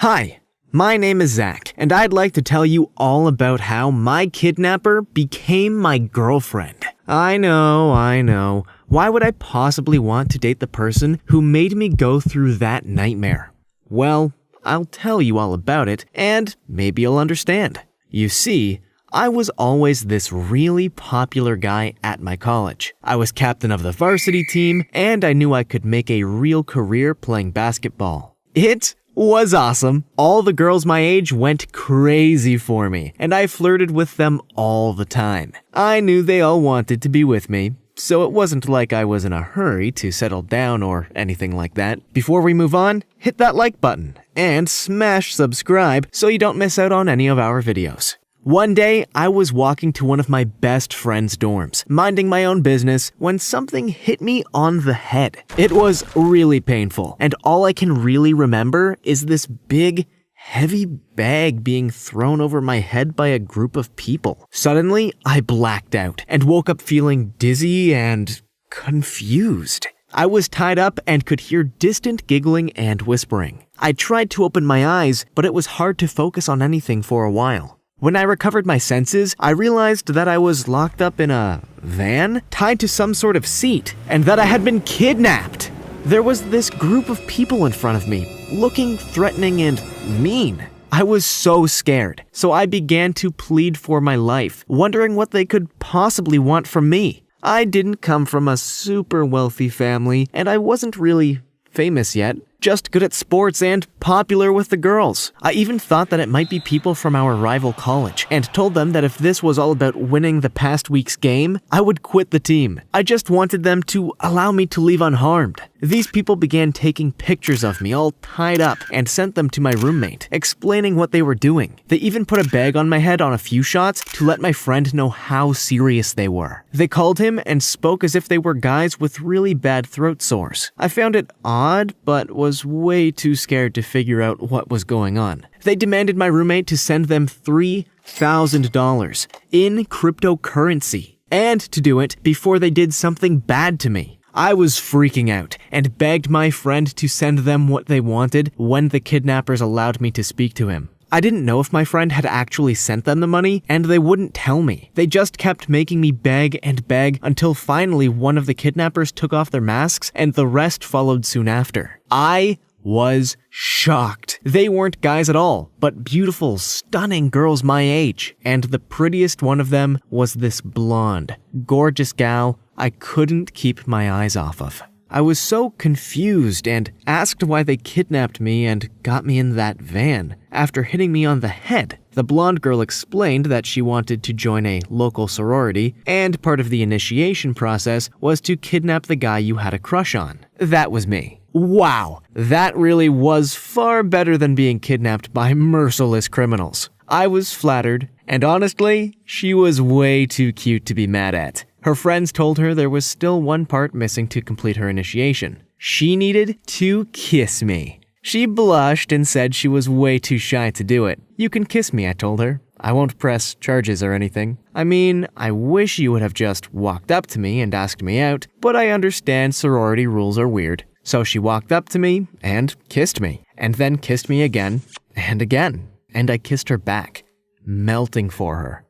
Hi, my name is Zach, and I'd like to tell you all about how my kidnapper became my girlfriend. I know. Why would I possibly want to date the person who made me go through that nightmare? Well, I'll tell you all about it, and maybe you'll understand. You see, I was always this really popular guy at my college. I was captain of the varsity team, and I knew I could make a real career playing basketball. It was awesome. All the girls my age went crazy for me, and I flirted with them all the time. I knew they all wanted to be with me, so it wasn't like I was in a hurry to settle down or anything like that. Before we move on, hit that like button and smash subscribe so you don't miss out on any of our videos. One day, I was walking to one of my best friend's dorms, minding my own business, when something hit me on the head. It was really painful, and all I can really remember is this big, heavy bag being thrown over my head by a group of people. Suddenly, I blacked out and woke up feeling dizzy and confused. I was tied up and could hear distant giggling and whispering. I tried to open my eyes, but it was hard to focus on anything for a while. When I recovered my senses, I realized that I was locked up in a van, tied to some sort of seat, and that I had been kidnapped. There was this group of people in front of me, looking threatening and mean. I was so scared, so I began to plead for my life, wondering what they could possibly want from me. I didn't come from a super wealthy family, and I wasn't really famous yet. Just good at sports and popular with the girls. I even thought that it might be people from our rival college and told them that if this was all about winning the past week's game, I would quit the team. I just wanted them to allow me to leave unharmed. These people began taking pictures of me all tied up and sent them to my roommate, explaining what they were doing. They even put a bag on my head on a few shots to let my friend know how serious they were. They called him and spoke as if they were guys with really bad throat sores. I found it odd, but was way too scared to figure out what was going on. They demanded my roommate to send them $3,000 in cryptocurrency, and to do it before they did something bad to me. I was freaking out and begged my friend to send them what they wanted when the kidnappers allowed me to speak to him. I didn't know if my friend had actually sent them the money, and they wouldn't tell me. They just kept making me beg and beg until finally one of the kidnappers took off their masks and the rest followed soon after. I was shocked. They weren't guys at all, but beautiful, stunning girls my age. And the prettiest one of them was this blonde, gorgeous gal I couldn't keep my eyes off of. I was so confused and asked why they kidnapped me and got me in that van after hitting me on the head. The blonde girl explained that she wanted to join a local sorority, and part of the initiation process was to kidnap the guy you had a crush on. That was me. Wow, that really was far better than being kidnapped by merciless criminals. I was flattered, and honestly, she was way too cute to be mad at. Her friends told her there was still one part missing to complete her initiation. She needed to kiss me. She blushed and said she was way too shy to do it. "You can kiss me," I told her. "I won't press charges or anything. I mean, I wish you would have just walked up to me and asked me out, but I understand sorority rules are weird." So she walked up to me and kissed me, and then kissed me again and again, and I kissed her back, melting for her.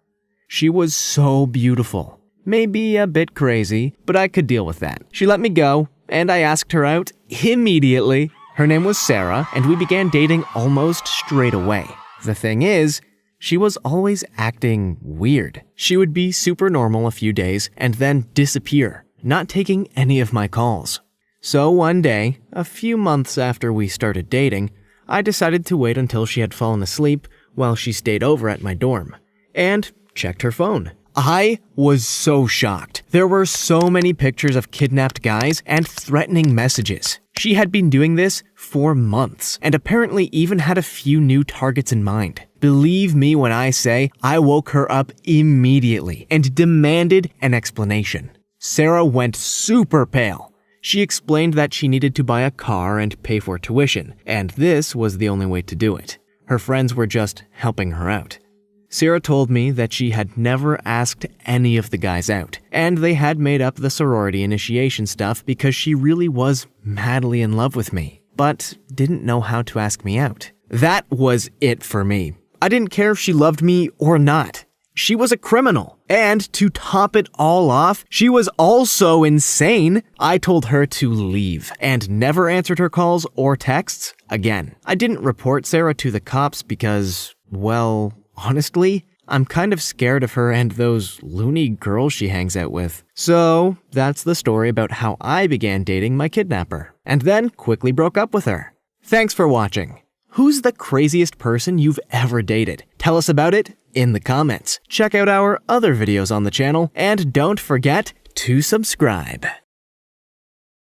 She was so beautiful. Maybe a bit crazy, but I could deal with that. She let me go, and I asked her out immediately. Her name was Sarah, and we began dating almost straight away. The thing is, she was always acting weird. She would be super normal a few days and then disappear, not taking any of my calls. So one day, a few months after we started dating, I decided to wait until she had fallen asleep while she stayed over at my dorm, and checked her phone. I was so shocked. There were so many pictures of kidnapped guys and threatening messages. She had been doing this for months, and apparently even had a few new targets in mind. Believe me when I say I woke her up immediately and demanded an explanation. Sarah went super pale. She explained that she needed to buy a car and pay for tuition, and this was the only way to do it. Her friends were just helping her out. Sarah told me that she had never asked any of the guys out, and they had made up the sorority initiation stuff because she really was madly in love with me, but didn't know how to ask me out. That was it for me. I didn't care if she loved me or not. She was a criminal. And to top it all off, she was also insane. I told her to leave and never answered her calls or texts again. I didn't report Sarah to the cops because, well, honestly, I'm kind of scared of her and those loony girls she hangs out with. So that's the story about how I began dating my kidnapper and then quickly broke up with her. Thanks for watching. Who's the craziest person you've ever dated? Tell us about it in the comments. Check out our other videos on the channel and don't forget to subscribe.